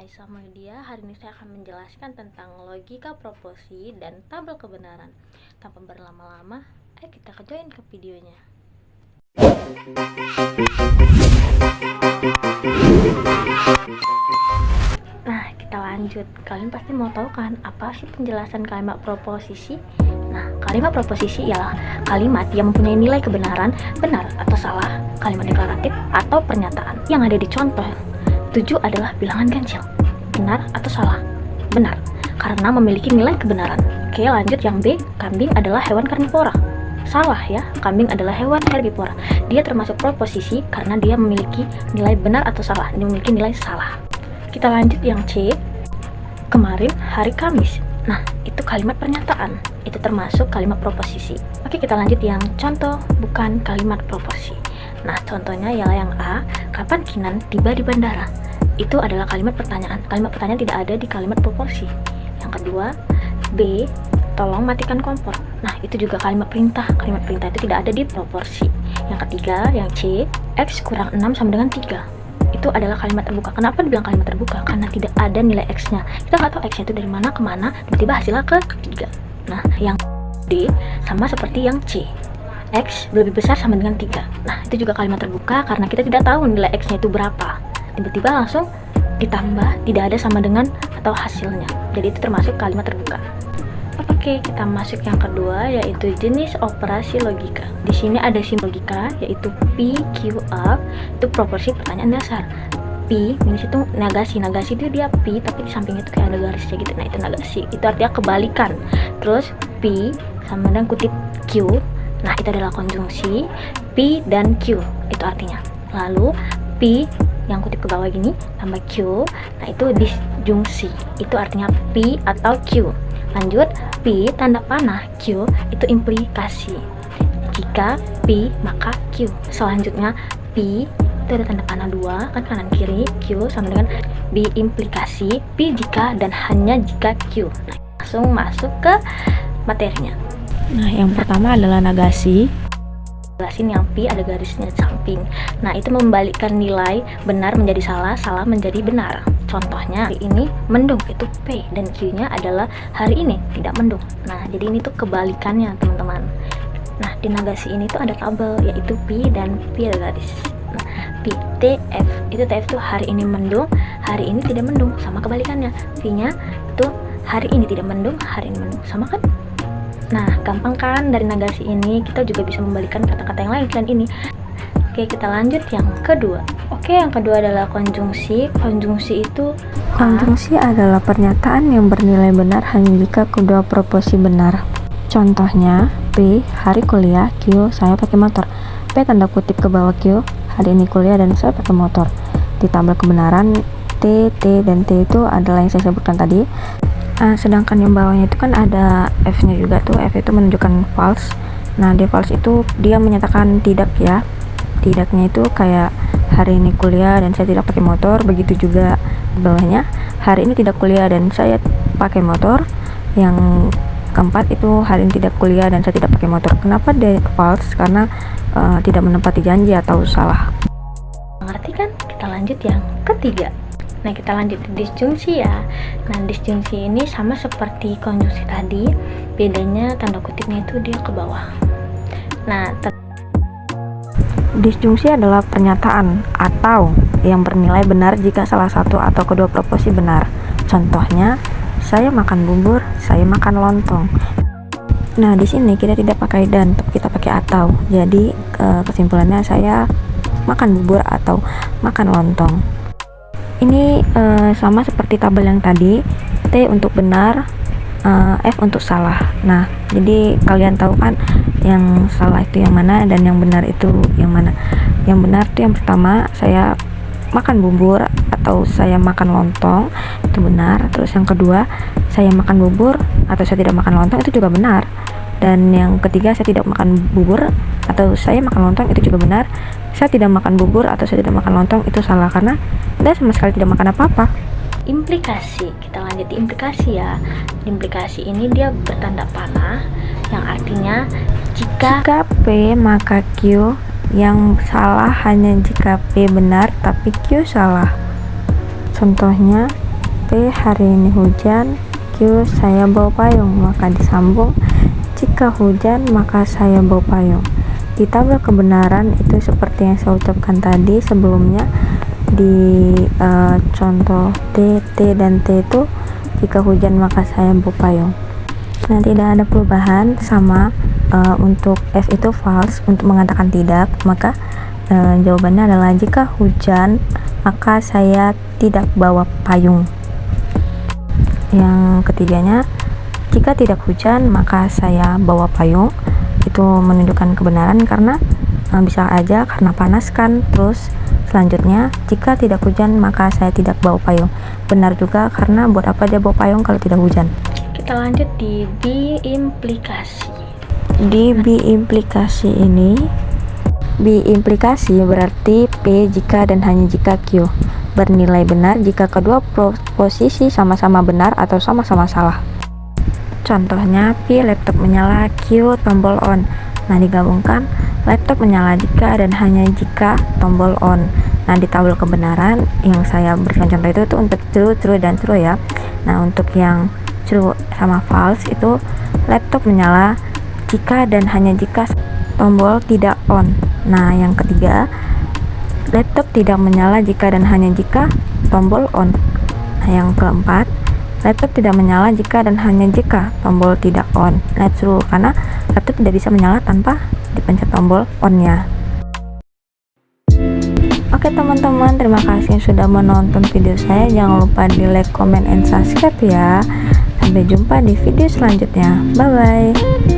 Hai Samudia, hari ini saya akan menjelaskan tentang logika proporsi dan tabel kebenaran. Tanpa berlama-lama, ayo kita join ke videonya. Nah, kita lanjut. Kalian pasti mau tahu kan, apa sih penjelasan kalimat proposisi? Nah, kalimat proposisi ialah kalimat yang mempunyai nilai kebenaran, benar atau salah, kalimat deklaratif atau pernyataan. Yang ada di contoh 7 adalah bilangan ganjil. Benar atau salah? Benar, karena memiliki nilai kebenaran. Oke, lanjut yang B. Kambing adalah hewan karnivora. Salah ya, kambing adalah hewan herbivora. Dia termasuk proposisi karena dia memiliki nilai benar atau salah. Dia memiliki nilai salah. Kita lanjut yang C. Kemarin hari Kamis. Nah, itu kalimat pernyataan. Itu termasuk kalimat proposisi. Oke, kita lanjut yang contoh, bukan kalimat proporsi. Nah, contohnya ialah yang A. Kapan Kinan tiba di bandara? Itu adalah kalimat pertanyaan. Kalimat pertanyaan tidak ada di kalimat proporsi. Yang kedua, B. Tolong matikan kompor. Nah, itu juga kalimat perintah. Kalimat perintah itu tidak ada di proporsi. Yang ketiga, yang C. X kurang 6 sama dengan 3. Itu adalah kalimat terbuka. Kenapa dibilang kalimat terbuka? Karena tidak ada nilai X-nya. Kita nggak tahu X-nya itu dari mana ke mana, tiba-tiba hasilnya ke ketiga. Nah, yang D sama seperti yang C. X lebih besar sama dengan 3. Nah, itu juga kalimat terbuka karena kita tidak tahu nilai X-nya itu berapa. Tiba-tiba langsung ditambah, tidak ada sama dengan atau hasilnya. Jadi itu termasuk kalimat terbuka. Oke, kita masuk yang kedua, yaitu jenis operasi logika. Di sini ada simbol logika, yaitu P, Q, R. Itu proporsi pertanyaan dasar. P minus itu negasi. Negasi itu dia P, tapi di sampingnya itu kayak ada garisnya gitu. Nah, itu negasi. Itu artinya kebalikan. Terus P sama dengan kutip Q. Nah, itu adalah konjungsi P dan Q. Itu artinya. Lalu P yang kutip ke bawah gini tambah Q, nah itu disjungsi. Itu artinya P atau Q. Lanjut, P tanda panah, Q itu implikasi. Jika P maka Q. Selanjutnya P itu ada tanda panah 2 kan kanan kiri, Q sama dengan B implikasi, P jika dan hanya jika Q. Nah, langsung masuk ke materinya. Nah, yang pertama adalah negasi. Jelasin yang P ada garisnya samping. Nah, itu membalikkan nilai benar menjadi salah, salah menjadi benar. Contohnya hari ini mendung, itu P, dan Q-nya adalah hari ini tidak mendung. Nah, jadi ini tuh kebalikannya, teman-teman. Nah, di negasi ini tuh ada tabel, yaitu P dan P ada garis. Nah, P, T, F. Itu TF tuh hari ini mendung, hari ini tidak mendung. Sama kebalikannya. V-nya itu hari ini tidak mendung, hari ini mendung. Sama kan? Nah, gampang kan? Dari negasi ini kita juga bisa membalikan kata-kata yang lain selain ini. Oke, kita lanjut yang kedua. Oke, yang kedua adalah konjungsi. Konjungsi itu Adalah pernyataan yang bernilai benar hanya jika kedua proporsi benar. Contohnya, P hari kuliah, Q saya pakai motor. P tanda kutip ke bawah Q, hari ini kuliah dan saya pakai motor. Ditambah kebenaran T, dan T itu adalah yang saya sebutkan tadi. Sedangkan yang bawahnya itu kan ada F-nya juga tuh. F itu menunjukkan false. Nah, di false itu dia menyatakan tidak ya. Tidaknya itu kayak hari ini kuliah dan saya tidak pakai motor. Begitu juga di bawahnya, hari ini tidak kuliah dan saya pakai motor. Yang keempat itu hari ini tidak kuliah dan saya tidak pakai motor. Kenapa dia false? Karena tidak menepati janji atau salah. Mengerti kan? Kita lanjut yang ketiga. Nah, kita lanjut di disjungsi ya. Nah, disjungsi ini sama seperti konjungsi tadi, bedanya tanda kutipnya itu dia ke bawah. Nah, Disjungsi adalah pernyataan atau yang bernilai benar jika salah satu atau kedua proporsi benar. Contohnya, saya makan bubur, saya makan lontong. Nah, di sini kita tidak pakai dan, tapi kita pakai atau. Jadi, kesimpulannya saya makan bubur atau makan lontong. Ini sama seperti tabel yang tadi, T untuk benar, F untuk salah. Nah, jadi kalian tahu kan yang salah itu yang mana dan yang benar itu yang mana. Yang benar itu yang pertama, saya makan bubur atau saya makan lontong, itu benar. Terus yang kedua, saya makan bubur atau saya tidak makan lontong, itu juga benar. Dan yang ketiga, saya tidak makan bubur atau saya makan lontong, itu juga benar. Saya tidak makan bubur atau saya tidak makan lontong, itu salah karena saya sama sekali tidak makan apa-apa. implikasi. Kita lanjut di implikasi ya. Di implikasi ini dia bertanda panah yang artinya jika P maka Q, yang salah hanya jika P benar tapi Q salah. Contohnya, P. Hari ini hujan. Q. Saya bawa payung. Maka disambung, jika hujan maka saya bawa payung. Di tabel kebenaran itu seperti yang saya ucapkan tadi sebelumnya di contoh T, dan T itu jika hujan maka saya bawa payung. Nah, tidak ada perubahan, sama. Untuk F itu false, untuk mengatakan tidak, maka jawabannya adalah jika hujan maka saya tidak bawa payung. Yang ketiganya, jika tidak hujan maka saya bawa payung, itu menunjukkan kebenaran karena bisa aja karena panas kan. Terus selanjutnya, jika tidak hujan maka saya tidak bawa payung, benar juga karena buat apa dia bawa payung kalau tidak hujan. Kita lanjut di B implikasi. Di B implikasi ini, B implikasi berarti P jika dan hanya jika Q bernilai benar jika kedua proposisi sama-sama benar atau sama-sama salah. Contohnya, P laptop menyala, Q tombol on. Nah, digabungkan, laptop menyala jika dan hanya jika tombol on. Nah, di tabel kebenaran yang saya berikan contoh itu tuh untuk true dan true ya. Nah, untuk yang true sama false itu laptop menyala jika dan hanya jika tombol tidak on. Nah, yang ketiga, laptop tidak menyala jika dan hanya jika tombol on. Nah, yang keempat, laptop tidak menyala jika dan hanya jika tombol tidak on. Nah, true karena laptop tidak bisa menyala tanpa dipencet tombol on-nya. Oke teman-teman, terima kasih yang sudah menonton video saya. Jangan lupa di like, comment, and subscribe ya. Sampai jumpa di video selanjutnya. Bye bye.